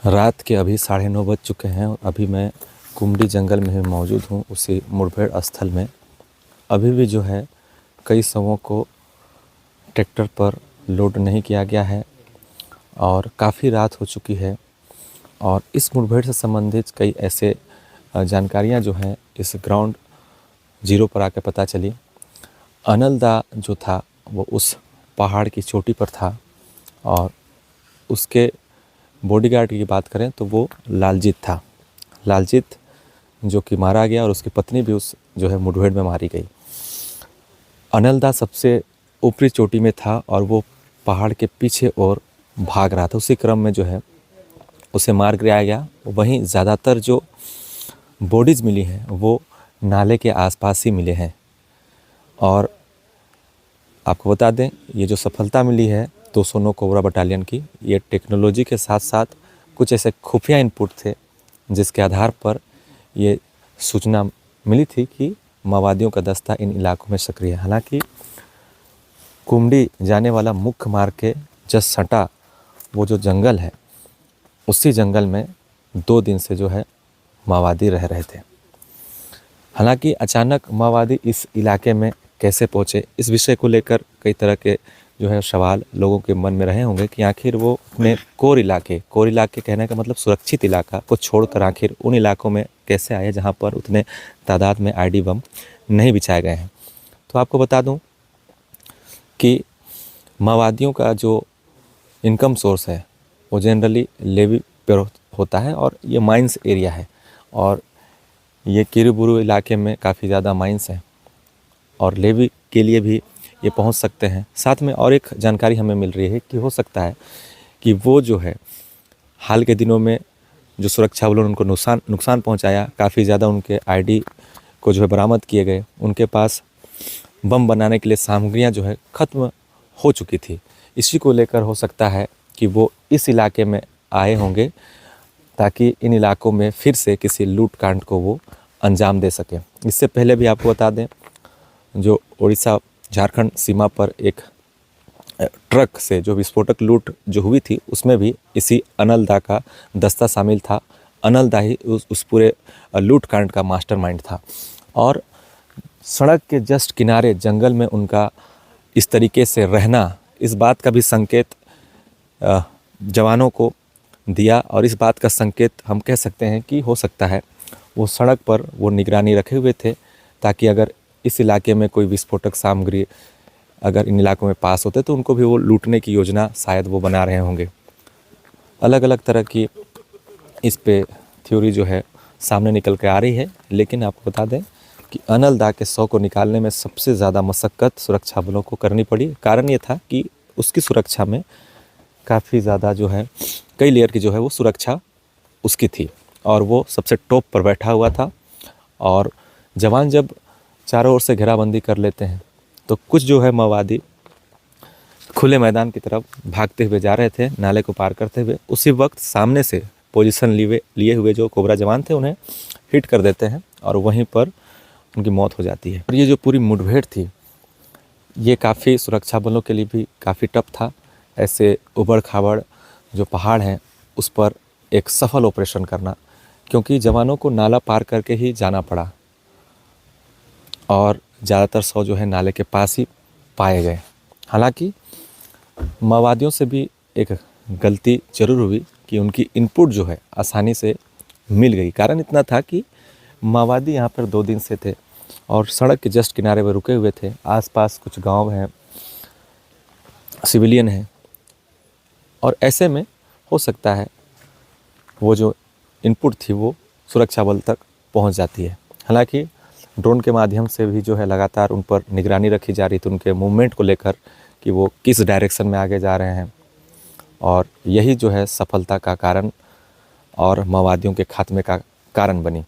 रात के अभी 9:30 बज चुके हैं और अभी मैं कुमडी जंगल में ही मौजूद हूँ, उसी मुठभेड़ स्थल में। अभी भी जो है कई शवों को ट्रैक्टर पर लोड नहीं किया गया है और काफ़ी रात हो चुकी है। और इस मुठभेड़ से संबंधित कई ऐसे जानकारियाँ जो हैं इस ग्राउंड जीरो पर आकर पता चली। अनलदा जो था वो उस पहाड़ की चोटी पर था और उसके बॉडीगार्ड की बात करें तो वो लालजीत था। लालजीत जो कि मारा गया और उसकी पत्नी भी उस जो है मुठभेड़ में मारी गई। अनलदा सबसे ऊपरी चोटी में था और वो पहाड़ के पीछे और भाग रहा था। उसी क्रम में जो है उसे मार गिराया गया। वहीं ज़्यादातर जो बॉडीज़ मिली हैं वो नाले के आसपास ही मिले हैं। और आपको बता दें, ये जो सफलता मिली है 209 कोबरा बटालियन की, ये टेक्नोलॉजी के साथ साथ कुछ ऐसे खुफिया इनपुट थे जिसके आधार पर ये सूचना मिली थी कि माओवादियों का दस्ता इन इलाकों में सक्रिय है। हालांकि कुमडी जाने वाला मुख्य मार्ग के जस्ट सटा वो जो जंगल है, उसी जंगल में 2 दिन से जो है माओवादी रह रहे थे। हालांकि अचानक माओवादी इस इलाके में कैसे पहुँचे, इस विषय को लेकर कई तरह के जो है सवाल लोगों के मन में रहे होंगे कि आखिर वो अपने कोर इलाके कहने का मतलब सुरक्षित इलाका को छोड़कर आखिर उन इलाकों में कैसे आए जहां पर उतने तादाद में आईडी बम नहीं बिछाए गए हैं। तो आपको बता दूं कि माओवादियों का जो इनकम सोर्स है वो जनरली लेवी पर होता है और ये माइंस एरिया है और ये किरीबुरू इलाके में काफ़ी ज़्यादा माइंस हैं और लेवी के लिए भी ये पहुंच सकते हैं। साथ में और एक जानकारी हमें मिल रही है कि हो सकता है कि वो जो है हाल के दिनों में जो सुरक्षा बलों ने उनको नुकसान पहुंचाया, काफ़ी ज़्यादा उनके आईडी को जो है बरामद किए गए, उनके पास बम बनाने के लिए सामग्रियां जो है ख़त्म हो चुकी थी। इसी को लेकर हो सकता है कि वो इस इलाके में आए होंगे ताकि इन इलाकों में फिर से किसी लूट कांड को वो अंजाम दे सकें। इससे पहले भी आपको बता दें, जो उड़ीसा झारखंड सीमा पर एक ट्रक से जो विस्फोटक लूट जो हुई थी उसमें भी इसी अनलदा का दस्ता शामिल था। अनलदा ही उस पूरे लूट कांड का मास्टरमाइंड था और सड़क के जस्ट किनारे जंगल में उनका इस तरीके से रहना, इस बात का भी संकेत जवानों को दिया और इस बात का संकेत हम कह सकते हैं कि हो सकता है वो सड़क पर वो निगरानी रखे हुए थे ताकि अगर इस इलाके में कोई विस्फोटक सामग्री अगर इन इलाकों में पास होते तो उनको भी वो लूटने की योजना शायद वो बना रहे होंगे। अलग अलग तरह की इस पे थ्योरी जो है सामने निकल के आ रही है, लेकिन आपको बता दें कि अनलदा के शव को निकालने में सबसे ज़्यादा मशक्क़त सुरक्षा बलों को करनी पड़ी। कारण ये था कि उसकी सुरक्षा में काफ़ी ज़्यादा जो है कई लेयर की जो है वो सुरक्षा उसकी थी और वो सबसे टॉप पर बैठा हुआ था। और जवान जब चारों ओर से घेराबंदी कर लेते हैं तो कुछ जो है माओवादी खुले मैदान की तरफ भागते हुए जा रहे थे, नाले को पार करते हुए। उसी वक्त सामने से पोजीशन लिए हुए जो कोबरा जवान थे उन्हें हिट कर देते हैं और वहीं पर उनकी मौत हो जाती है। और ये जो पूरी मुठभेड़ थी ये काफ़ी सुरक्षा बलों के लिए भी काफ़ी टफ था। ऐसे उबड़ खाबड़ जो पहाड़ हैं उस पर एक सफल ऑपरेशन करना, क्योंकि जवानों को नाला पार करके ही जाना पड़ा और ज़्यादातर शव जो है नाले के पास ही पाए गए। हालांकि माओवादियों से भी एक गलती ज़रूर हुई कि उनकी इनपुट जो है आसानी से मिल गई। कारण इतना था कि माओवादी यहाँ पर 2 दिन से थे और सड़क के जस्ट किनारे पर रुके हुए थे। आसपास कुछ गांव हैं, सिविलियन हैं और ऐसे में हो सकता है वो जो इनपुट थी वो सुरक्षा बल तक पहुँच जाती है। हालांकि ड्रोन के माध्यम से भी जो है लगातार उन पर निगरानी रखी जा रही थी, उनके मूवमेंट को लेकर कि वो किस डायरेक्शन में आगे जा रहे हैं और यही जो है सफलता का कारण और माओवादियों के खात्मे का कारण बनी।